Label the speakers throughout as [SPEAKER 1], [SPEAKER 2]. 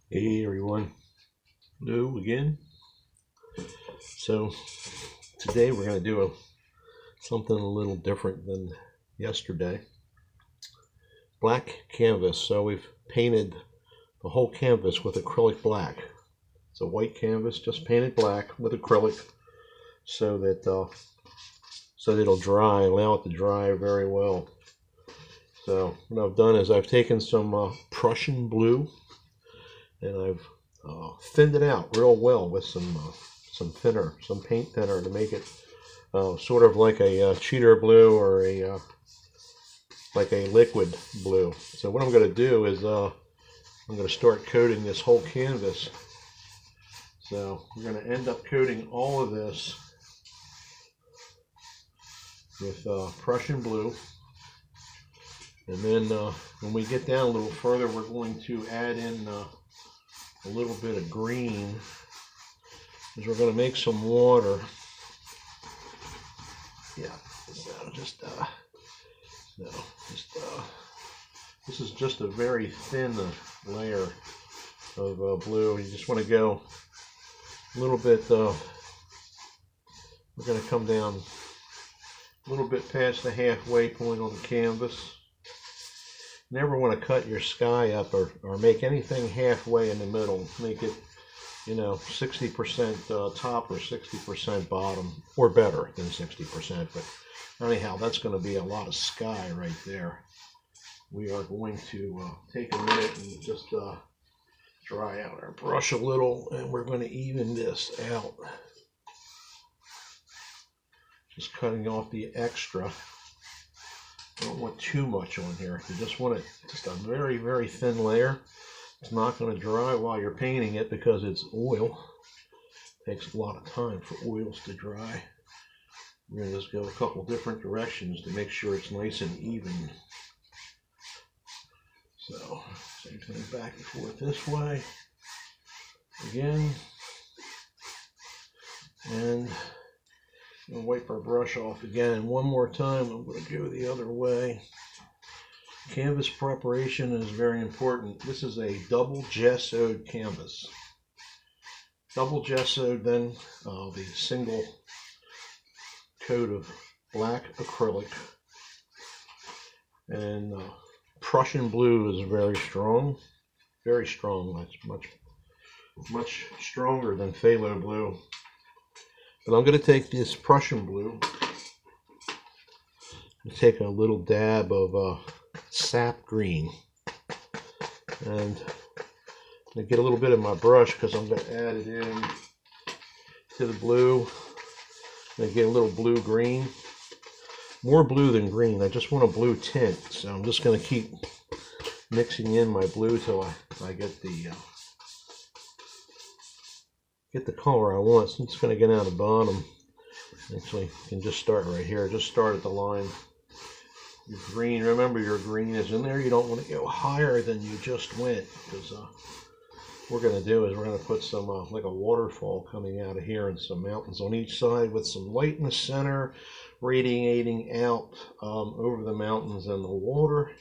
[SPEAKER 1] Hey everyone, hello again. So today we're going to do something a little different than yesterday. Black canvas. So we've painted the whole canvas with acrylic black. It's a white canvas, just painted black with acrylic, so that it'll dry. Allow it to dry very well. So what I've done is I've taken some Prussian blue and I've thinned it out real well with some thinner, some paint thinner to make it sort of like a cheater blue or like a liquid blue. So what I'm going to do is I'm going to start coating this whole canvas. So we're going to end up coating all of this with Prussian blue. And then when we get down a little further, we're going to add in a little bit of green, because we're going to make some water. Yeah, so this is just a very thin layer of blue. You just want to go a little bit, we're going to come down a little bit past the halfway point on the canvas. Never want to cut your sky up or make anything halfway in the middle. Make it, 60% top or 60% bottom, or better than 60%. But anyhow, that's going to be a lot of sky right there. We are going to take a minute and just dry out our brush a little, and we're going to even this out. Just cutting off the extra. Don't want too much on here. You just want it just a very, very thin layer. It's not going to dry while you're painting it because it's oil. It takes a lot of time for oils to dry. We're going to just go a couple different directions to make sure it's nice and even. So, same thing back and forth this way. Again. And we'll wipe our brush off again. And one more time, I'm going to go the other way. Canvas preparation is very important. This is a double gessoed canvas. Double gessoed, then the single coat of black acrylic. And Prussian blue is very strong. Very strong. That's much stronger than phthalo blue. But I'm going to take this Prussian blue and take a little dab of sap green. And I get a little bit of my brush because I'm going to add it in to the blue. And I get a little blue-green. More blue than green. I just want a blue tint. So I'm just going to keep mixing in my blue till I get the color I want. So I'm just going to get down the bottom. Actually, you can just start right here. Just start at the line. Your green, remember your green is in there. You don't want to go higher than you just went, because what we're going to do is we're going to put some like a waterfall coming out of here and some mountains on each side with some light in the center radiating out over the mountains and the water.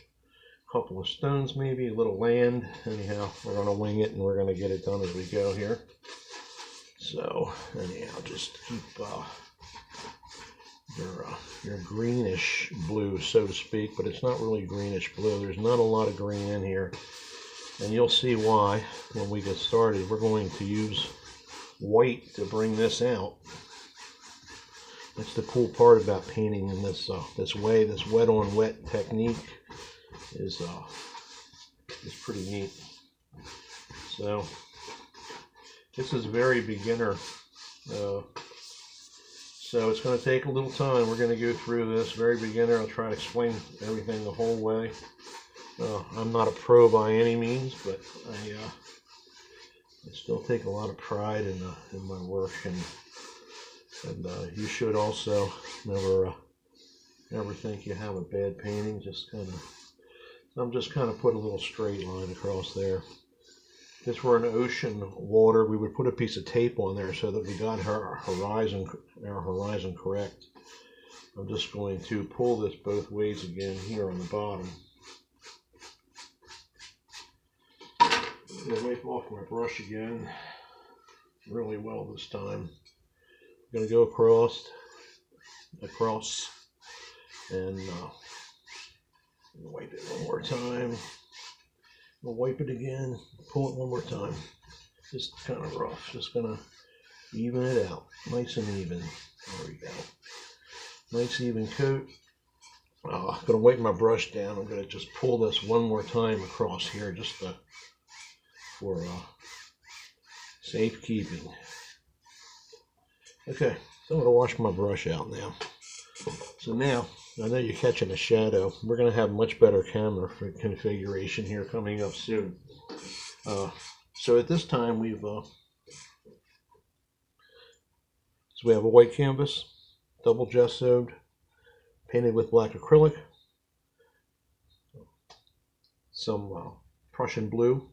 [SPEAKER 1] A couple of stones, maybe a little land. Anyhow, we're going to wing it and we're going to get it done as we go here. So anyhow, just keep your greenish blue, so to speak, but it's not really greenish blue. There's not a lot of green in here, and you'll see why when we get started. We're going to use white to bring this out. That's the cool part about painting in this way. This wet on wet technique is pretty neat. So this is very beginner. So it's going to take a little time. We're going to go through this very beginner. I'll try to explain everything the whole way. I'm not a pro by any means, but I still take a lot of pride in my work, and you should also never think you have a bad painting. I'm just kind of put a little straight line across there. If this were an ocean water, we would put a piece of tape on there so that we got our horizon correct. I'm just going to pull this both ways again here on the bottom. I'm going to wipe off my brush again really well this time. I'm going to go across, and wipe it one more time. I'll wipe it again, pull it one more time. Just kind of rough, just going to even it out, nice and even. There we go. Nice even coat. I'm going to wipe my brush down. I'm going to just pull this one more time across here just for safekeeping. Okay, so I'm going to wash my brush out now. So now, I know you're catching a shadow. We're going to have much better camera configuration here coming up soon. So at this time we have a white canvas, double gessoed, painted with black acrylic, some Prussian blue,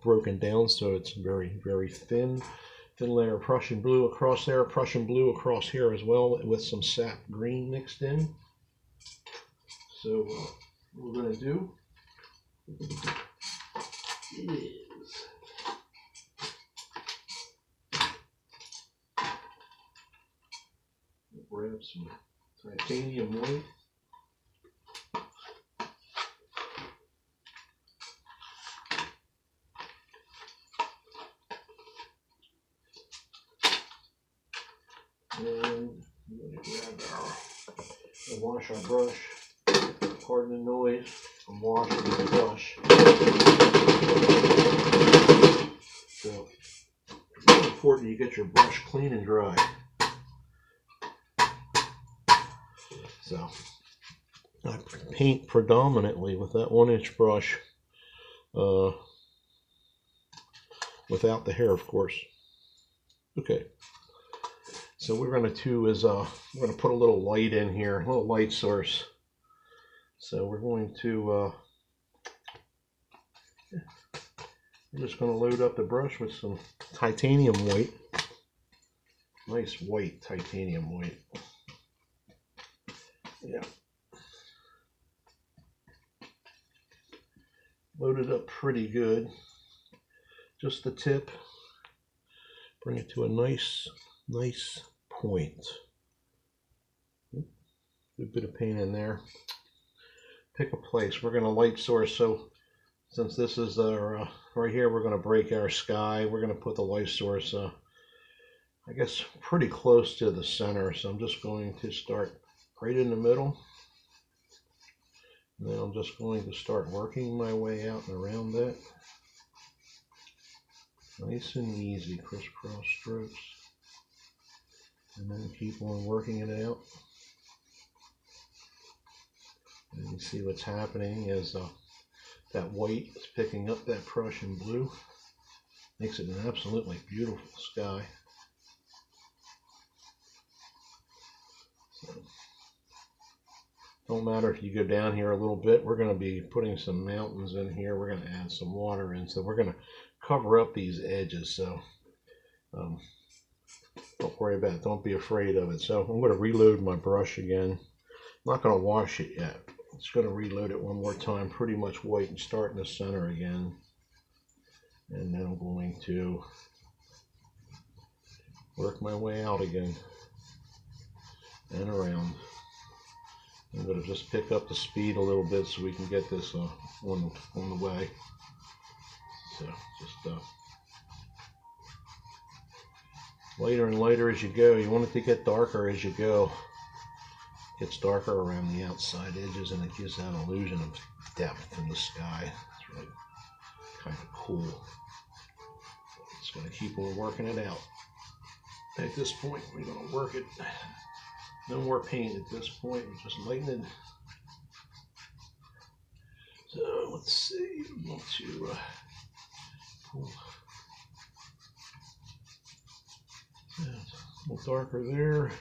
[SPEAKER 1] broken down so it's very, very thin layer of Prussian blue across there, Prussian blue across here as well, with some sap green mixed in. So what we're going to do is grab some titanium white. And we're going to grab and wash our brush. Pardon the noise from washing the brush. So it's important you get your brush clean and dry. So I paint predominantly with that 1-inch brush, without the hair, of course. Okay. So what we're going to do is we're going to put a little light in here, a little light source. So we're going to I'm just going to load up the brush with some titanium white, nice white titanium white. Yeah. Load it up pretty good. Just the tip. Bring it to a nice point. Good bit of paint in there. Pick a place. We're going to light source. So since this is our right here, we're going to break our sky. We're going to put the light source, I guess, pretty close to the center. So I'm just going to start right in the middle. And then I'm just going to start working my way out and around that. Nice and easy, crisscross strokes. And then keep on working it out. And you see what's happening is that white is picking up that Prussian blue. Makes it an absolutely beautiful sky. So, don't matter if you go down here a little bit. We're going to be putting some mountains in here. We're going to add some water in. So we're going to cover up these edges. So don't worry about it. Don't be afraid of it. So I'm going to reload my brush again. I'm not going to wash it yet. I'm just going to reload it one more time, pretty much white, and start in the center again. And then I'm going to work my way out again and around. I'm going to just pick up the speed a little bit so we can get this on the way. So just lighter and lighter as you go. You want it to get darker as you go. It gets darker around the outside edges and it gives that illusion of depth in the sky. It's really kind of cool. Just going to keep on working it out. At this point, we're going to work it. No more paint at this point. We're just lightening. So let's see. I'm going to pull a little darker there. A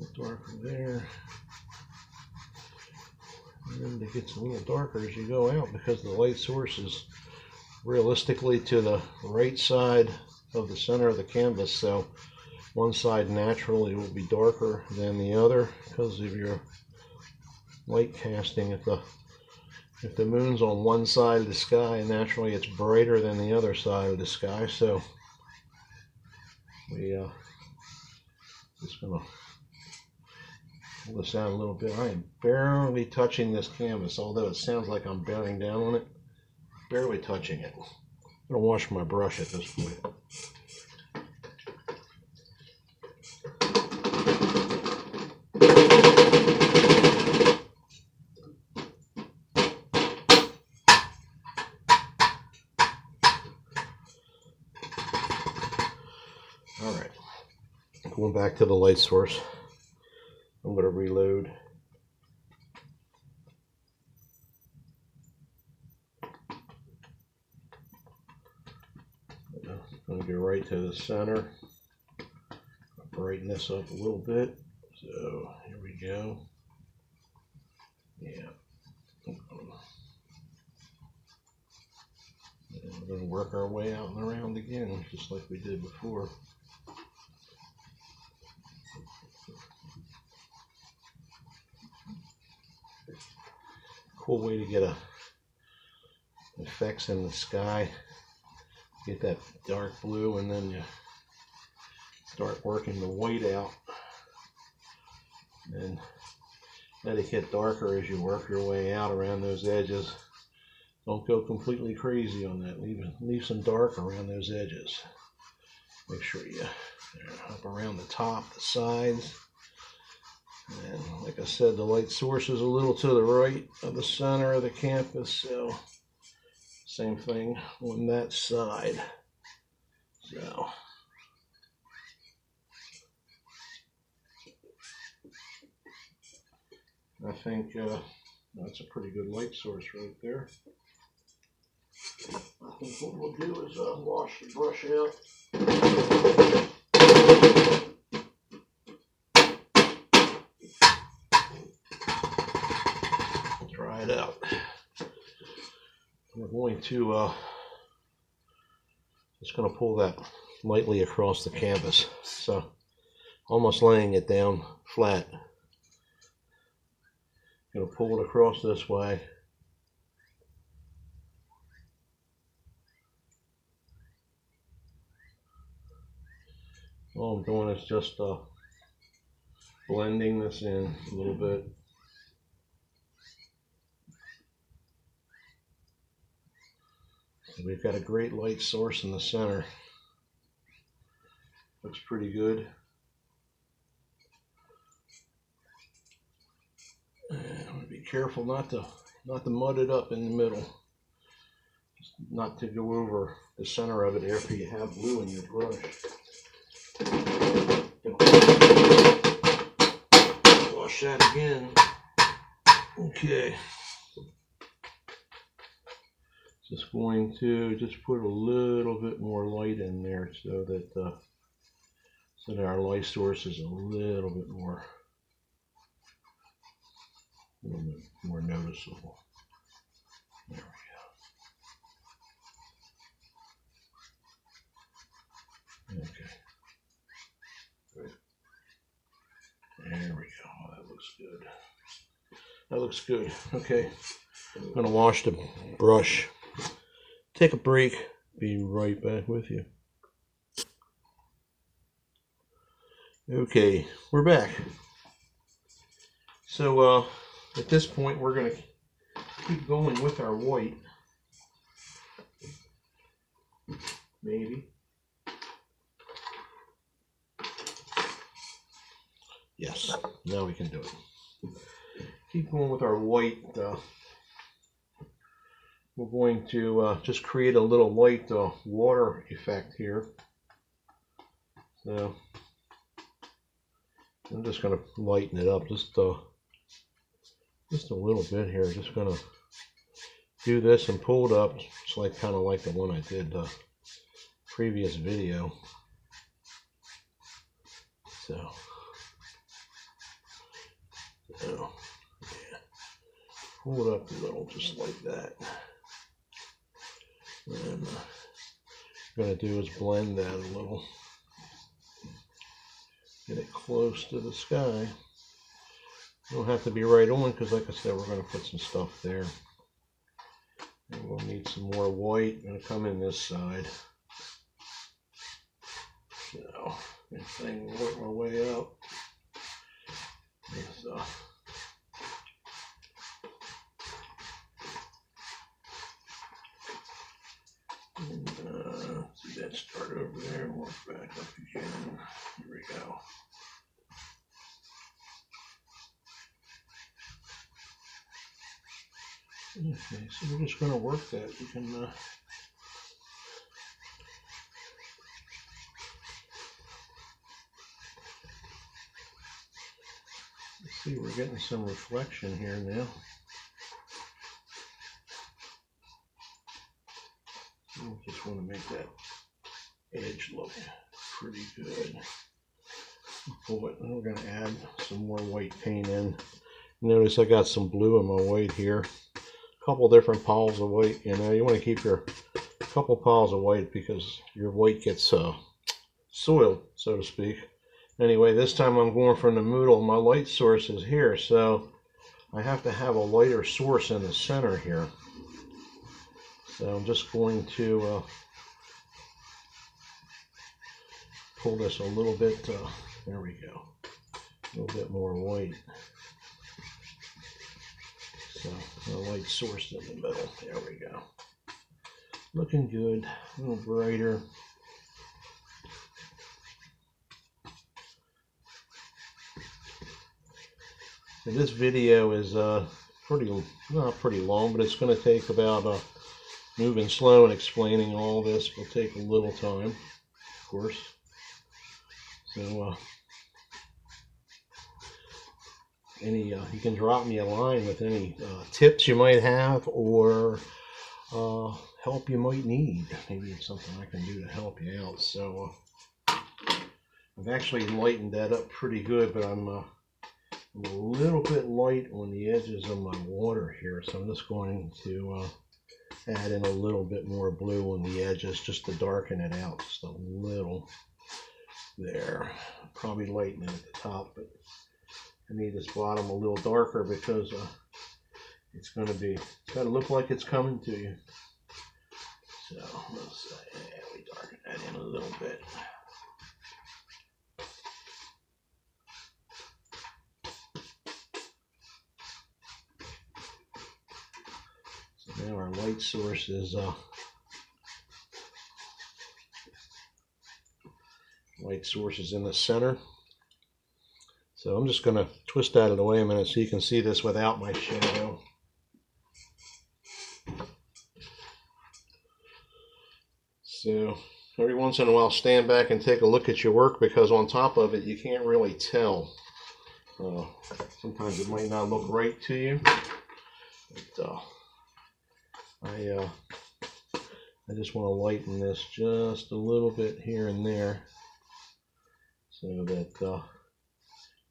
[SPEAKER 1] little darker there. And then it gets a little darker as you go out because the light source is realistically to the right side of the center of the canvas. So one side naturally will be darker than the other because of your light casting at if the moon's on one side of the sky, naturally it's brighter than the other side of the sky. So we just gonna pull this out a little bit. I am barely touching this canvas, although it sounds like I'm bearing down on it. Barely touching it. I'm gonna wash my brush at this point. All right, going back to the light source. I'm going to reload. I'm going to get right to the center. Brighten this up a little bit. So here we go. Yeah. And we're going to work our way out and around again, just like we did before. Cool way to get effects in the sky. Get that dark blue, and then you start working the white out, and let it get darker as you work your way out around those edges. Don't go completely crazy on that. Leave some dark around those edges. Make sure you up around the top, the sides. And like I said, the light source is a little to the right of the center of the canvas, so same thing on that side. So I think that's a pretty good light source right there. I think what we'll do is wash the brush out. Try it out. We're going to just going to pull that lightly across the canvas, so almost laying it down flat. Going to pull it across this way. All I'm doing is just blending this in a little bit. We've got a great light source in the center. Looks pretty good. And I'm going to be careful not to mud it up in the middle. Just not to go over the center of it after you have blue in your brush. Wash that again. Okay. Just going to just put a little bit more light in there so that our light source is a little bit more noticeable. There we go. Okay. Good. There we go. That looks good. That looks good. Okay. I'm going to wash the brush. Take a break. Be right back with you. Okay, we're back. So at this point, we're going to keep going with our white. Maybe. Yes, now we can do it. Keep going with our white. We're going to just create a little light water effect here. So I'm just going to lighten it up just a little bit here. Just going to do this and pull it up. It's like kind of like the one I did previous video. So yeah. Pull it up a little, just like that. And what I'm going to do is blend that a little. Get it close to the sky. You don't have to be right on because, like I said, we're going to put some stuff there. We'll need some more white. I'm going to come in this side. So, this thing will work my way out. See that start over there and work back up again. Here we go. Okay, so we're just going to work that. You can see we're getting some reflection here now. I just want to make that edge look pretty good. Pull it, and we're going to add some more white paint in. Notice I got some blue in my white here. A couple different piles of white. You know, you want to keep your couple piles of white because your white gets soiled, so to speak. Anyway, this time I'm going from the middle. My light source is here, so I have to have a lighter source in the center here. So I'm just going to pull this a little bit, there we go, a little bit more white. So the light source in the middle, there we go. Looking good, a little brighter. So this video is not pretty long, but it's going to take about moving slow and explaining all this will take a little time, of course. So you can drop me a line with any tips you might have or help you might need. Maybe it's something I can do to help you out. So I've actually lightened that up pretty good, but I'm a little bit light on the edges of my water here, so I'm just going to add in a little bit more blue on the edges just to darken it out just a little there. Probably lighten it at the top, but I need this bottom a little darker because it's got to look like it's coming to you. So let's we darken that in a little bit. Now our light source is in the center. So I'm just going to twist out of the way a minute so you can see this without my shadow. So every once in a while stand back and take a look at your work, because on top of it you can't really tell. Sometimes it might not look right to you. But, I just want to lighten this just a little bit here and there so that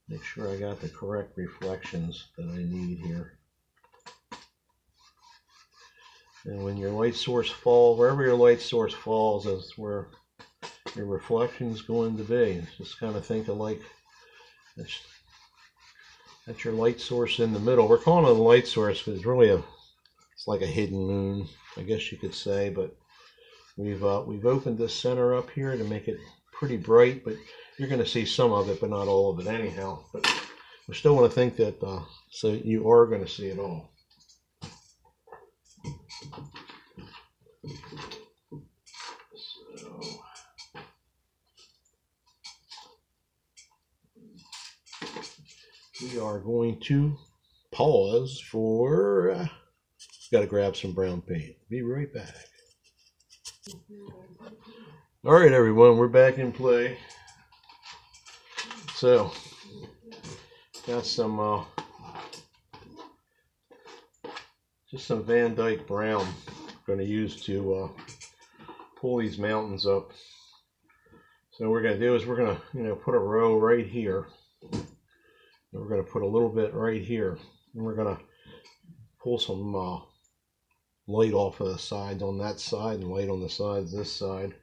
[SPEAKER 1] make sure I got the correct reflections that I need here. And when your light source falls, wherever your light source falls, is where your reflection is going to be. Just kind of think of like that's your light source in the middle. We're calling it a light source because it's really it's like a hidden moon, I guess you could say, but we've opened this center up here to make it pretty bright, but you're going to see some of it, but not all of it anyhow. But we still want to think that, so you are going to see it all. So, we are going to pause for... Got to grab some brown paint. Be right back. All right, everyone, we're back in play. So, got some just some Van Dyke brown I'm going to use to pull these mountains up. So what we're going to do is we're going to put a row right here. And we're going to put a little bit right here. And we're going to pull some light off of the sides on that side and light on the sides this side.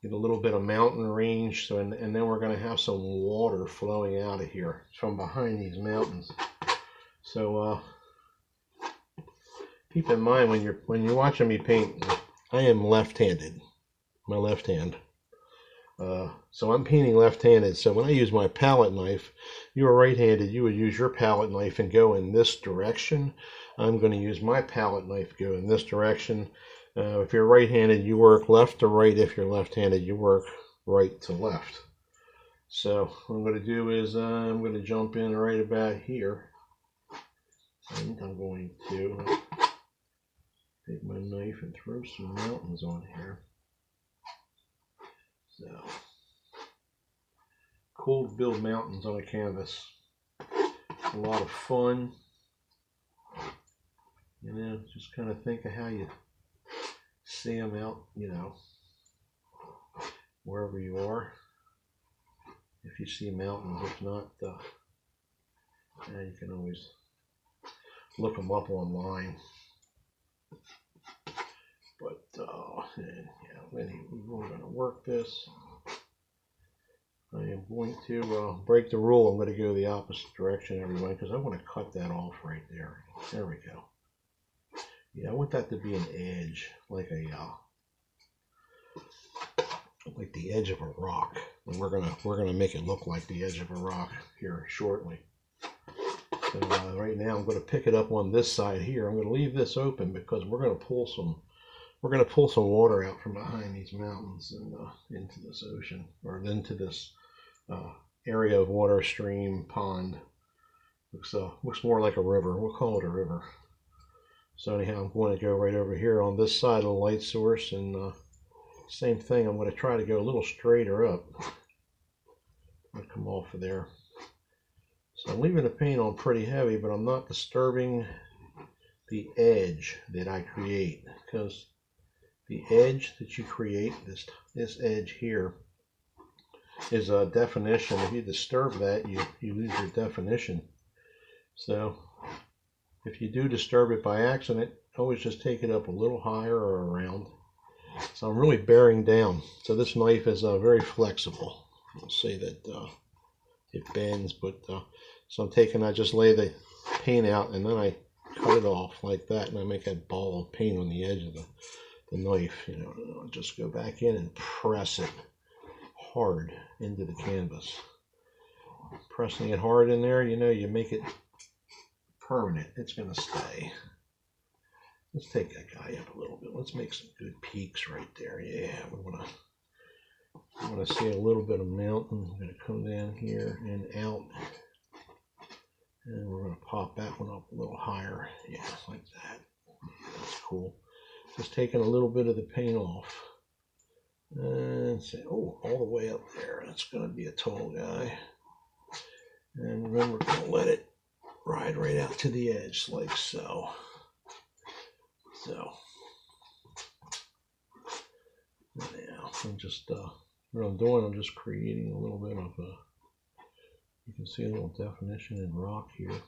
[SPEAKER 1] Get a little bit of mountain range, so and then we're going to have some water flowing out of here from behind these mountains. So keep in mind when you're watching me paint, I am left-handed. My left hand. So I'm painting left-handed. So when I use my palette knife, you are right-handed, you would use your palette knife and go in this direction. I'm going to use my palette knife to go in this direction. If you're right-handed, you work left to right. If you're left-handed, you work right to left. So what I'm going to do is I'm going to jump in right about here. And I'm going to take my knife and throw some mountains on here. So, cool to build mountains on a canvas. It's a lot of fun. You know, just kind of think of how you see them out, you know, wherever you are. If you see mountains, if not, yeah, you can always look them up online. But, and, yeah, anyway, we're going to work this. I am going to break the rule. I'm going to go the opposite direction, everyone, because I want to cut that off right there. There we go. Yeah, I want that to be an edge, like the edge of a rock. And we're gonna make it look like the edge of a rock here shortly. So right now I'm going to pick it up on this side here. I'm going to leave this open because we're going to pull some water out from behind these mountains and into this ocean, or into this area of water, stream, pond. Looks more like a river. We'll call it a river. So anyhow, I'm going to go right over here on this side of the light source, and same thing. I'm going to try to go a little straighter up. I'm going to come off of there. So I'm leaving the paint on pretty heavy, but I'm not disturbing the edge that I create, because the edge that you create, this edge here, is a definition. If you disturb that, you lose your definition. So if you do disturb it by accident, always just take it up a little higher or around. So I'm really bearing down. So this knife is very flexible. I'll say that it bends, but so I just lay the paint out and then I cut it off like that, and I make a ball of paint on the edge of the knife. You know, and I'll just go back in and press it hard into the canvas. Pressing it hard in there, you know, you make it permanent. It's going to stay. Let's take that guy up a little bit. Let's make some good peaks right there. Yeah, we want to see a little bit of mountain. I'm going to come down here and out. And we're going to pop that one up a little higher. Yeah, like that. Yeah, that's cool. Just taking a little bit of the paint off. And say, oh, all the way up there. That's going to be a tall guy. And then we're going to let it ride right out to the edge, like so. So, yeah, I'm just, what I'm doing, I'm just creating a little bit of you can see a little definition in rock here.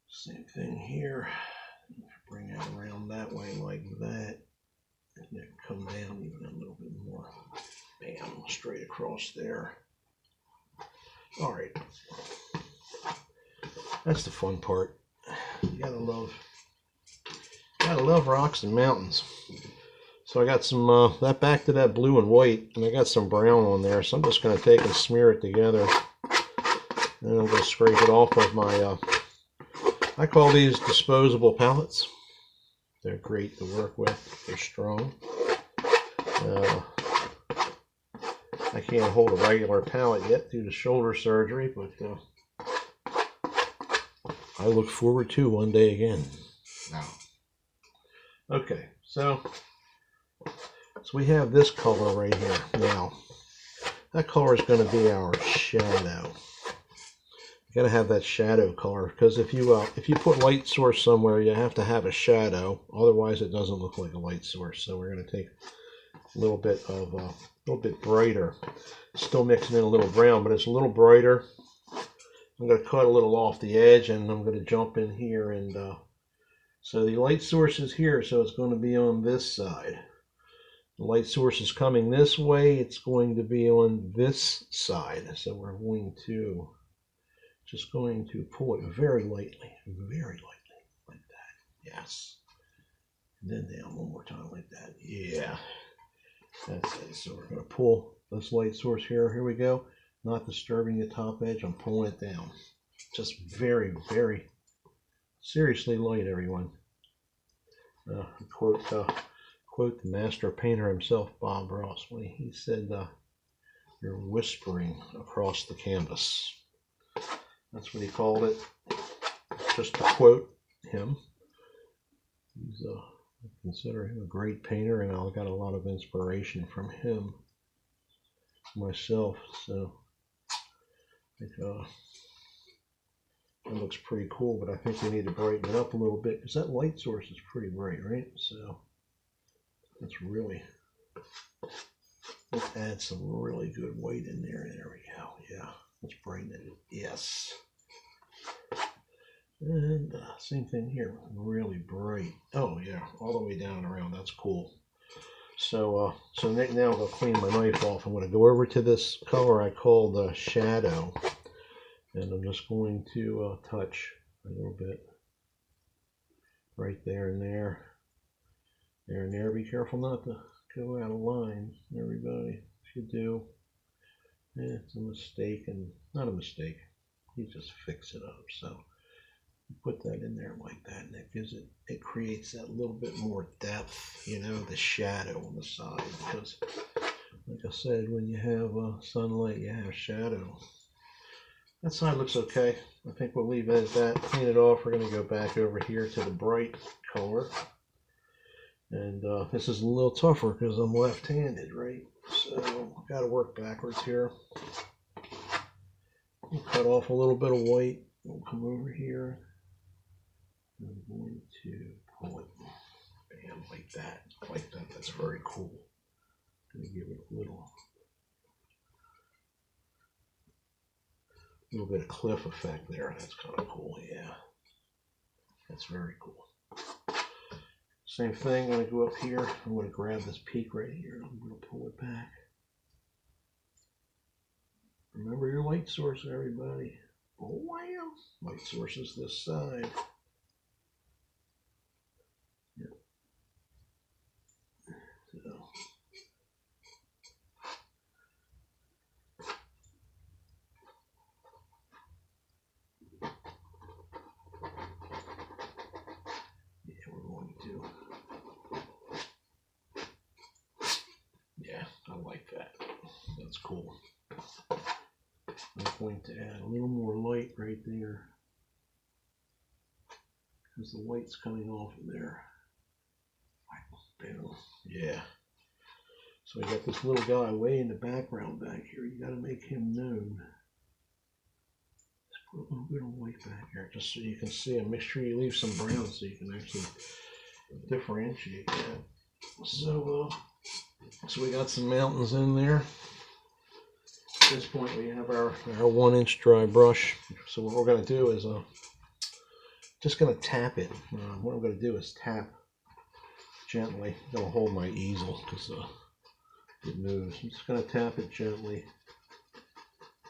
[SPEAKER 1] Same thing here. Bring it around that way like that. And then come down even a little bit more. Bam, straight across there. All right. That's the fun part. You gotta love rocks and mountains. So I got some that back to that blue and white, and I got some brown on there. So I'm just going to take and smear it together, and I'm going to scrape it off with my. I call these disposable palettes. They're great to work with. They're strong. I can't hold a regular palette yet due to shoulder surgery, but I look forward to one day again. Now. Okay, so we have this color right here. Now, that color is going to be our shadow. You got to have that shadow color, because if you put light source somewhere, you have to have a shadow. Otherwise, it doesn't look like a light source. So we're going to take a little bit brighter. Still mixing in a little brown, but it's a little brighter. I'm going to cut a little off the edge, and I'm going to jump in here and. So the light source is here, so it's going to be on this side. The light source is coming this way, it's going to be on this side. So we're just going to pull it very lightly, like that. Yes. And then down one more time like that. Yeah. That's it. So we're going to pull this light source here. Here we go. Not disturbing the top edge. I'm pulling it down. Just very, very seriously light, everyone. Quote the master painter himself, Bob Ross, when he said, "You're whispering across the canvas." That's what he called it. Just to quote him. He's I consider him a great painter, and I got a lot of inspiration from him myself. So I think that looks pretty cool, but I think we need to brighten it up a little bit because that light source is pretty bright, right? So that's really, let's add some really good white in there. There we go. Yeah, let's brighten it. Yes. And same thing here, really bright. Oh yeah, all the way down around. That's cool. So now I'll clean my knife off. I'm going to go over to this color I call the shadow, and I'm just going to touch a little bit right there and there, there and there. Be careful not to go out of line, everybody. If you do, it's a mistake, and not a mistake. You just fix it up. So put that in there like that, and it creates that little bit more depth, you know, the shadow on the side, because like I said, when you have sunlight, you have shadow. That side looks okay. I think we'll leave it at that. Clean it off. We're going to go back over here to the bright color, and this is a little tougher because I'm left-handed, right? So I've got to work backwards here. We'll cut off a little bit of white. We'll come over here. I'm going to pull it, bam, like that, like that. That's very cool. I'm going to give it a little bit of cliff effect there. That's kind of cool, yeah. That's very cool. Same thing, I'm going to go up here. I'm going to grab this peak right here. I'm going to pull it back. Remember your light source, everybody. Oh, wow. Light source is this side. So, yeah, we're going to, yeah, I like that. That's cool. I'm going to add a little more light right there because the light's coming off of there. Yeah. So we got this little guy way in the background back here. You got to make him known. Let's put a little bit of white back here just so you can see him. Make sure you leave some brown so you can actually differentiate that. So we got some mountains in there. At this point we have our 1-inch dry brush. So what we're going to do is just going to tap it. What I'm going to do is tap gently. I'm going to hold my easel because it moves. I'm just going to tap it gently,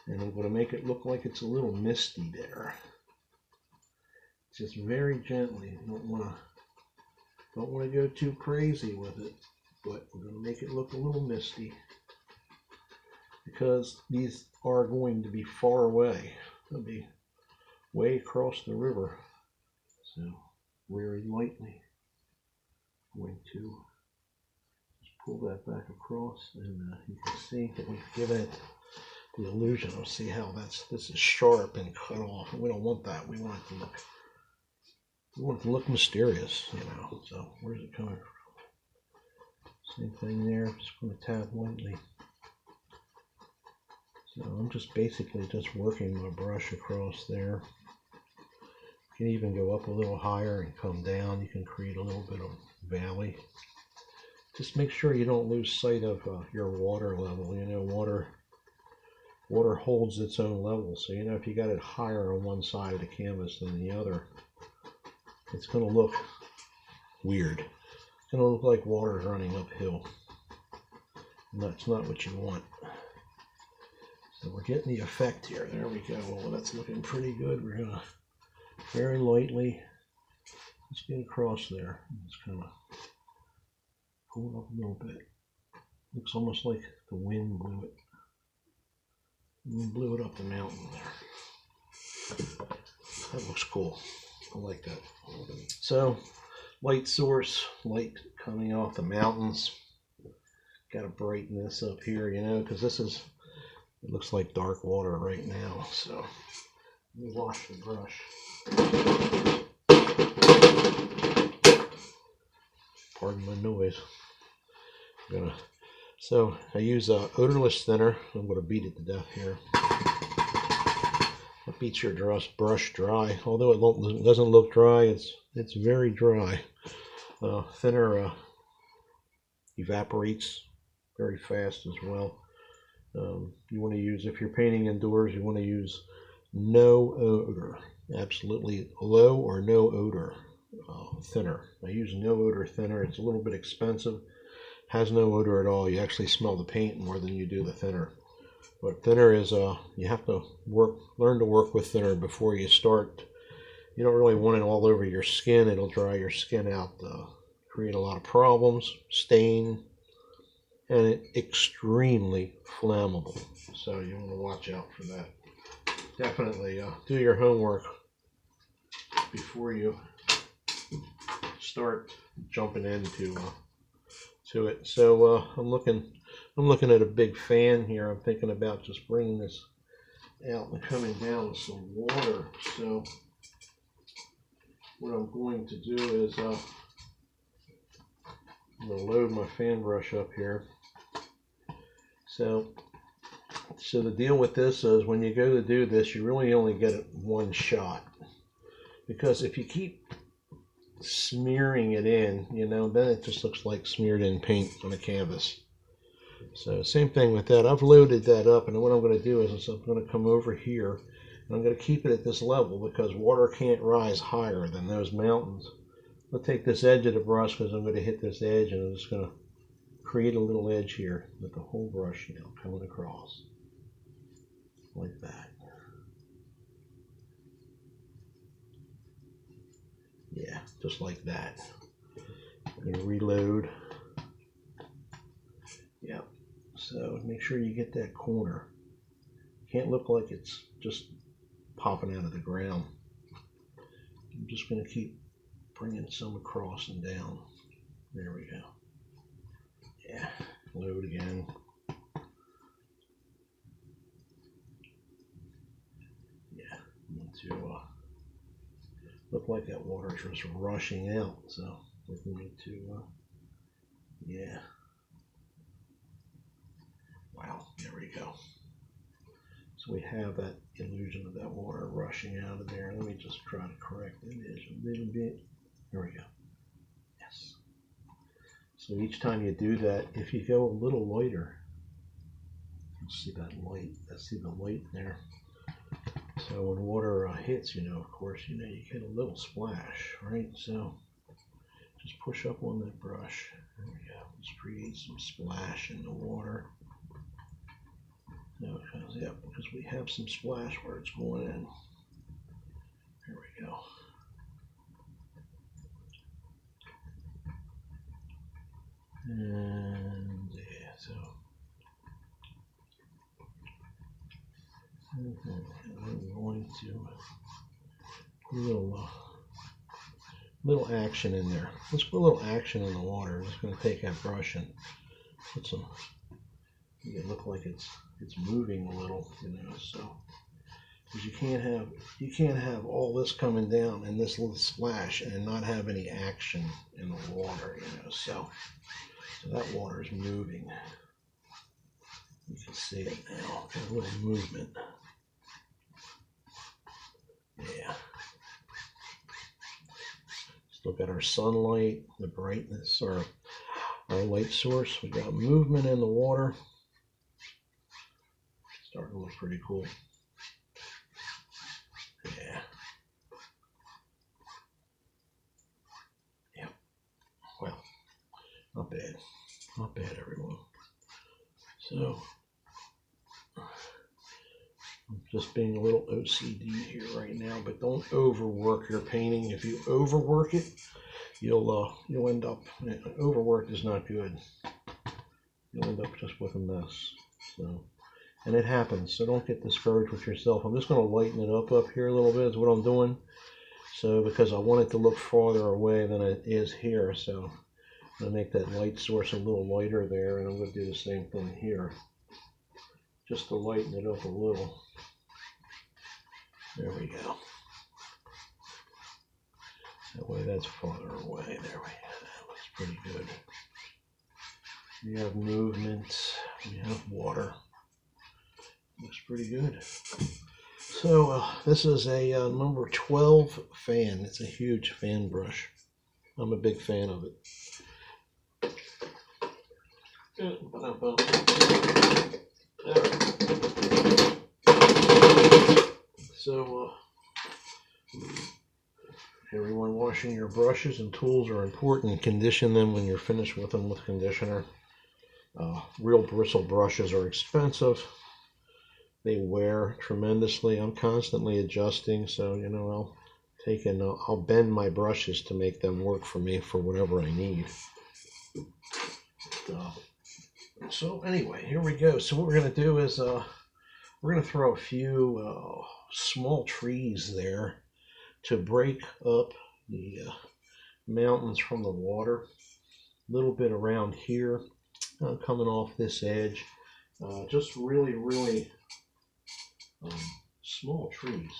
[SPEAKER 1] and I'm going to make it look like it's a little misty there. Just very gently. Don't want to go too crazy with it, but we're going to make it look a little misty because these are going to be far away. They'll be way across the river. So very lightly going to just pull that back across, and you can see that we've given it the illusion of, see how this is sharp and cut off. We don't want that. We want it to look mysterious, you know. So where's it coming from? Same thing there. Just going to tap lightly. So I'm just basically just working my brush across there. You can even go up a little higher and come down. You can create a little bit of valley. Just make sure you don't lose sight of your water level. You know, water holds its own level. So, you know, if you got it higher on one side of the canvas than the other, it's going to look weird. It's going to look like water's running uphill. And that's not what you want. So we're getting the effect here. There we go. Well, that's looking pretty good. We're going to very lightly Let's get across there. Let's kind of pull it up a little bit. Looks almost like the wind blew it. The wind blew it up the mountain there. That looks cool. I like that. So, light source, light coming off the mountains. Got to brighten this up here, you know, because this is, it looks like dark water right now. So, let me wash the brush. Pardon my noise. So I use a odorless thinner. I'm going to beat it to death here. That beats your brush dry. Although it doesn't look dry, it's very dry. Thinner evaporates very fast as well. You want to use, if you're painting indoors, you want to use no odor, absolutely low or no odor thinner. I use no odor thinner. It's a little bit expensive. Has no odor at all. You actually smell the paint more than you do the thinner. But thinner is, you have to learn to work with thinner before you start. You don't really want it all over your skin. It'll dry your skin out, create a lot of problems, stain, and it's extremely flammable. So you want to watch out for that. Definitely do your homework before you start jumping into it. So I'm looking at a big fan here. I'm thinking about just bringing this out and coming down with some water. So what I'm going to do is I'm going to load my fan brush up here. So the deal with this is when you go to do this, you really only get it one shot, because if you keep smearing it in, you know, then it just looks like smeared in paint on a canvas. So same thing with that. I've loaded that up, and what I'm going to do is I'm going to come over here and I'm going to keep it at this level because water can't rise higher than those mountains. I'll take this edge of the brush because I'm going to hit this edge, and I'm just going to create a little edge here with the whole brush now coming across like that. Yeah, just like that. I'm going to reload. Yep. So make sure you get that corner. Can't look like it's just popping out of the ground. I'm just going to keep bringing some across and down. There we go. Yeah, load again. Yeah, I want to look like that water is just rushing out. So we're going to, yeah. Wow, there we go. So we have that illusion of that water rushing out of there. Let me just try to correct the image a little bit. There we go. Yes. So each time you do that, if you go a little lighter, you'll see that light. See the light there. So when water hits, you know, of course, you know, you get a little splash, right? So just push up on that brush. There we go. Let's create some splash in the water. No, yeah, because we have some splash where it's going in. There we go. And yeah, so I'm going to put a little action in there. Let's put a little action in the water. I'm just going to take that brush and put some. It look like it's moving a little, you know. So because you can't have all this coming down and this little splash and not have any action in the water, you know. So that water is moving. You can see it now. There's a little movement. Yeah. Let's look at our sunlight, the brightness, our light source. We got movement in the water. Starting to look pretty cool. Yeah. Yep. Well, not bad. Not bad, everyone. So I'm Just being a little OCD here right now, but don't overwork your painting. If you overwork it, you'll end up, overwork is not good. You'll end up just with a mess. So, and it happens, so don't get discouraged with yourself. I'm just going to lighten it up here a little bit is what I'm doing. So, because I want it to look farther away than it is here, so I'm going to make that light source a little lighter there, and I'm going to do the same thing here, just to lighten it up a little. There we go. That way that's farther away. There we go. That looks pretty good. We have movement. We have water. Looks pretty good. So this is a number 12 fan. It's a huge fan brush. I'm a big fan of it. So everyone, washing your brushes and tools are important. Condition them when you're finished with them with conditioner. Real bristle brushes are expensive. They wear tremendously. I'm constantly adjusting, so I'll bend my brushes to make them work for me for whatever I need. So anyway, here we go. So what we're going to do is we're going to throw a few small trees there to break up the mountains from the water. A little bit around here, coming off this edge. Just really, really small trees.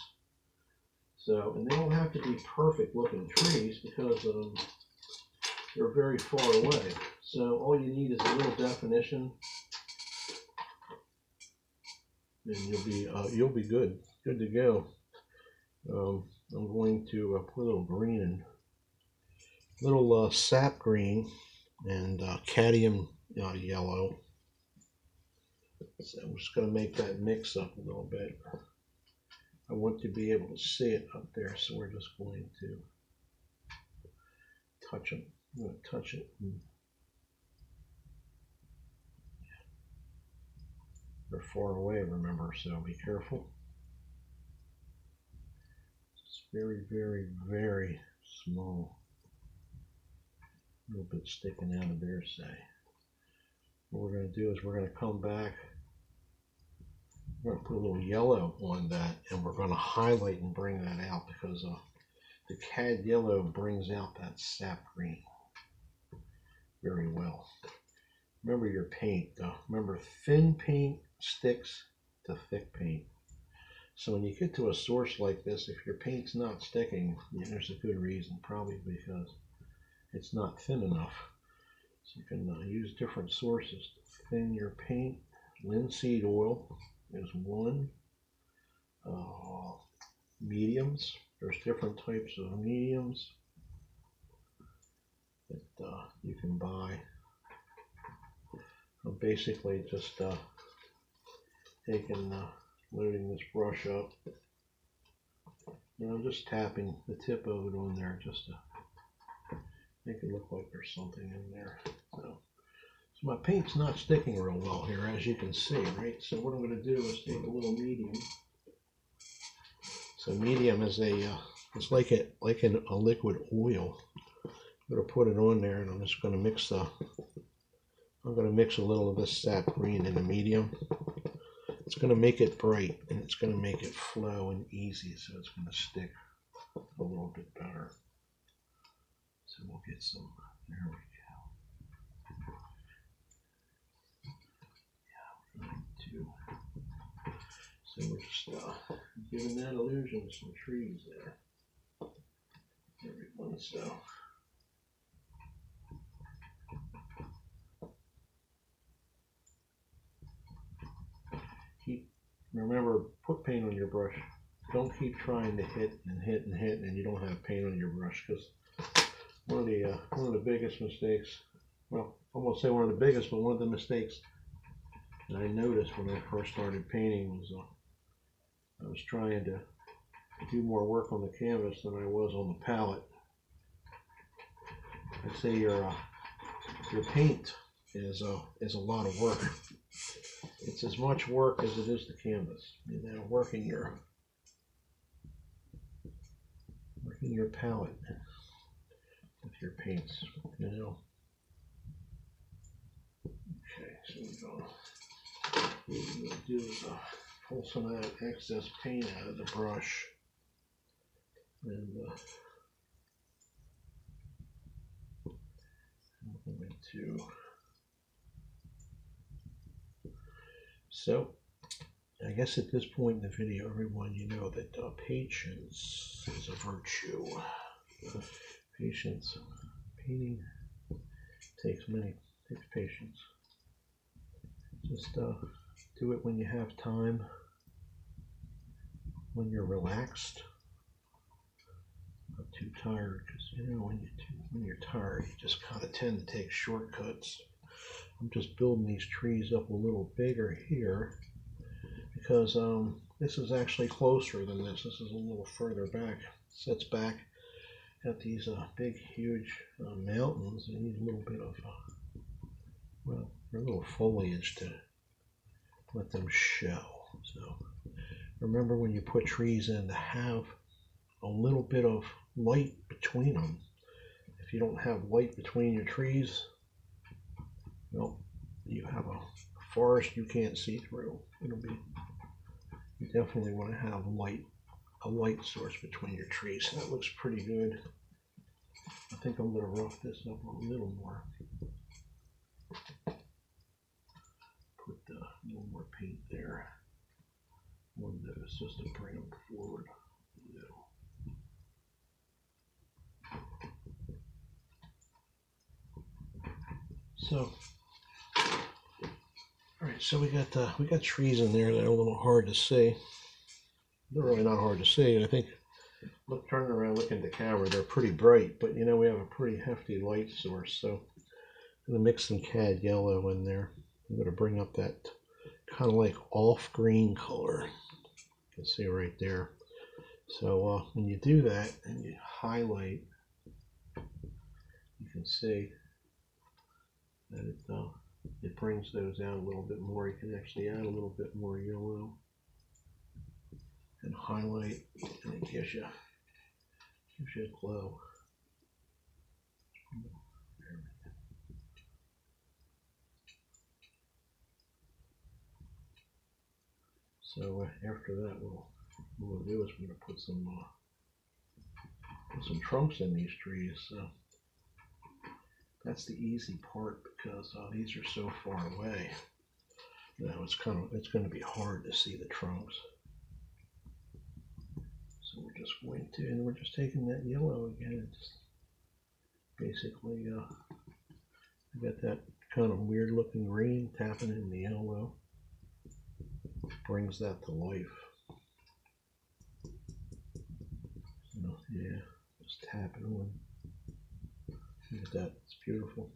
[SPEAKER 1] So, and they don't have to be perfect looking trees because they're very far away. So all you need is a little definition, and you'll be good to go. I'm going to put a little green in, little sap green and cadmium yellow. So I'm just going to make that mix up a little bit. I want to be able to see it up there, so we're just going to touch them. I'm going to touch it. They're far away, remember, so be careful. It's very, very, very small. A little bit sticking out of there, say. What we're going to do is we're going to come back. We're going to put a little yellow on that, and we're going to highlight and bring that out because the cad yellow brings out that sap green very well. Remember your paint, though. Remember, thin paint sticks to thick paint. So when you get to a source like this, if your paint's not sticking, there's a good reason, probably because it's not thin enough. So you can use different sources to thin your paint. Linseed oil is one. Mediums. There's different types of mediums that you can buy. I'm basically just loading this brush up. And I'm just tapping the tip of it on there just to make it look like there's something in there. So my paint's not sticking real well here, as you can see, right? So what I'm going to do is take a little medium. So medium is it's like a liquid oil. I'm going to put it on there, and I'm just going to mix a little of this sap green in the medium. It's going to make it bright, and it's going to make it flow and easy, so it's going to stick a little bit better. So we'll get some, there we go. Yeah, 2. So we're just giving that illusion of some trees there. Everyone, so. Remember, put paint on your brush. Don't keep trying to hit and hit and hit, and you don't have paint on your brush, because one of the biggest mistakes, well, I won't say one of the biggest, but one of the mistakes that I noticed when I first started painting was I was trying to do more work on the canvas than I was on the palette. I'd say your paint is a lot of work. it's as much work as it is the canvas. You know, working your palette with your paints, you know. Okay, so what we're going to do is pull some of that excess paint out of the brush, and I'm going to. So, I guess at this point in the video, everyone, you know that patience is a virtue. Patience, painting takes patience. Just do it when you have time, when you're relaxed, not too tired, because you know when you're tired, you just kind of tend to take shortcuts. I'm just building these trees up a little bigger here because this is actually closer than this. This is a little further back. Sets back at these big, huge mountains. They need a little bit of, well, a little foliage to let them show. So remember, when you put trees in, to have a little bit of light between them. If you don't have light between your trees, well, you have a forest you can't see through. You definitely want to have a light source between your trees. So that looks pretty good. I think I'm going to rough this up a little more. Put a little more paint there on those just to bring them forward a little. So, all right, so we got trees in there that are a little hard to see. They're really not hard to see. I think, look, turning around, looking at the camera, they're pretty bright, but you know, we have a pretty hefty light source. So I'm gonna mix some cad yellow in there. I'm gonna bring up that kind of like off green color. You can see right there. So when you do that and you highlight, you can see that it brings those out a little bit more. You can actually add a little bit more yellow and highlight, and it gives you a glow. So after that, what we'll do is we're going to put some trunks in these trees. So that's the easy part, because these are so far away. Now it's going to be hard to see the trunks. So we're just going to, and we're just taking that yellow again. It's basically, we got that kind of weird looking green, tapping in the yellow. Brings that to life. So yeah, just tap it on. Look at that, it's beautiful.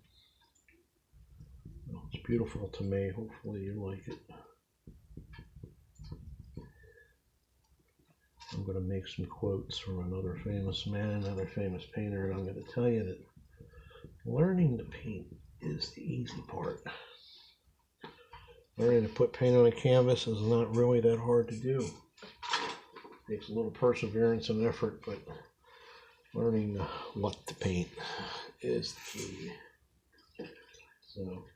[SPEAKER 1] Well, it's beautiful to me. Hopefully you like it. I'm going to make some quotes from another famous man, another famous painter, and I'm going to tell you that learning to paint is the easy part. Learning to put paint on a canvas is not really that hard to do. It takes a little perseverance and effort, but learning what to paint is the key. So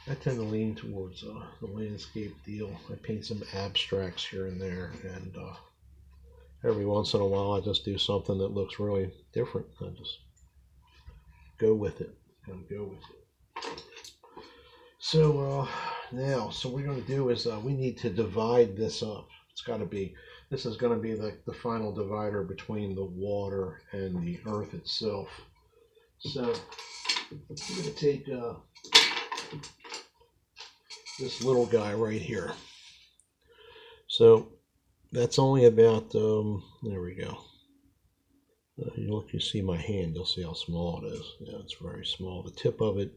[SPEAKER 1] I tend to lean towards the landscape deal. I paint some abstracts here and there, and every once in a while I just do something that looks really different. I just go with it. So now, so what we're going to do is we need to divide this up. This is going to be the final divider between the water and the earth itself. So I'm going to take this little guy right here. So that's only about, there we go. You see my hand, you'll see how small it is. Yeah, it's very small. The tip of it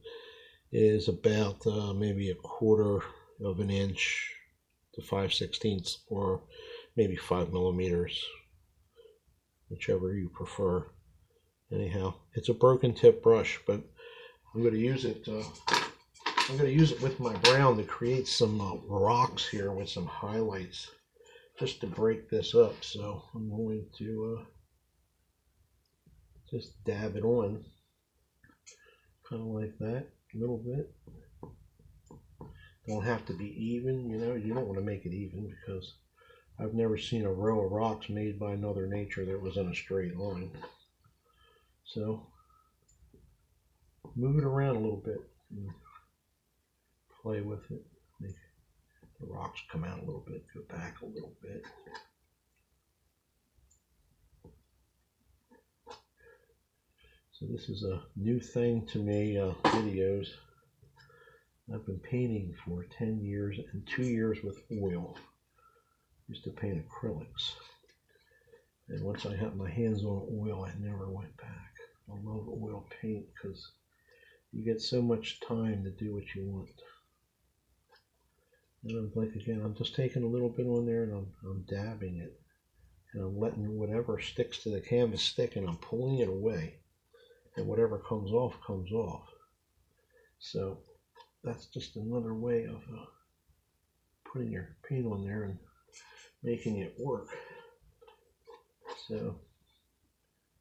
[SPEAKER 1] is about maybe 1/4 of an inch to 5/16, or maybe 5 millimeters, whichever you prefer. Anyhow, it's a broken tip brush, but I'm going to use it I'm going to use it with my brown to create some rocks here with some highlights, just to break this up. So I'm going to just dab it on, kind of like that, a little bit. Don't have to be even, you know, you don't want to make it even, because I've never seen a row of rocks made by Mother Nature that was in a straight line. So move it around a little bit and play with it. Make the rocks come out a little bit, go back a little bit. So this is a new thing to me, videos. I've been painting for 10 years and 2 years with oil. Used to paint acrylics. And once I had my hands on oil, I never went back. I love oil paint because you get so much time to do what you want. And I'm like, again, I'm just taking a little bit on there and I'm dabbing it. And I'm letting whatever sticks to the canvas stick, and I'm pulling it away. And whatever comes off, comes off. So that's just another way of putting your paint on there and making it work. So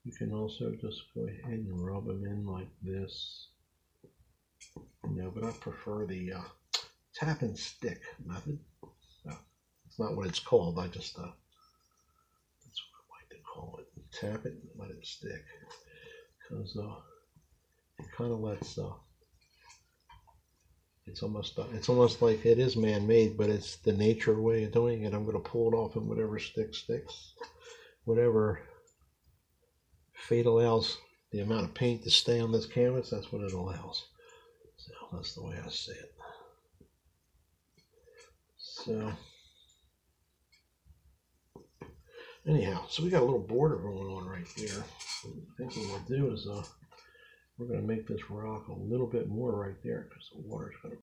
[SPEAKER 1] you can also just go ahead and rub them in like this. You know, but I prefer the tap and stick method. It's not what it's called. I just that's what I like to call it. Tap it and let it stick, because it kind of lets it's almost like it is man-made, but it's the nature way of doing it. I'm going to pull it off, and whatever sticks. Whatever fate allows the amount of paint to stay on this canvas, that's what it allows. So that's the way I see it. So anyhow, so we got a little border going on right there. I think what we'll do is we're going to make this rock a little bit more right there, because the water's going to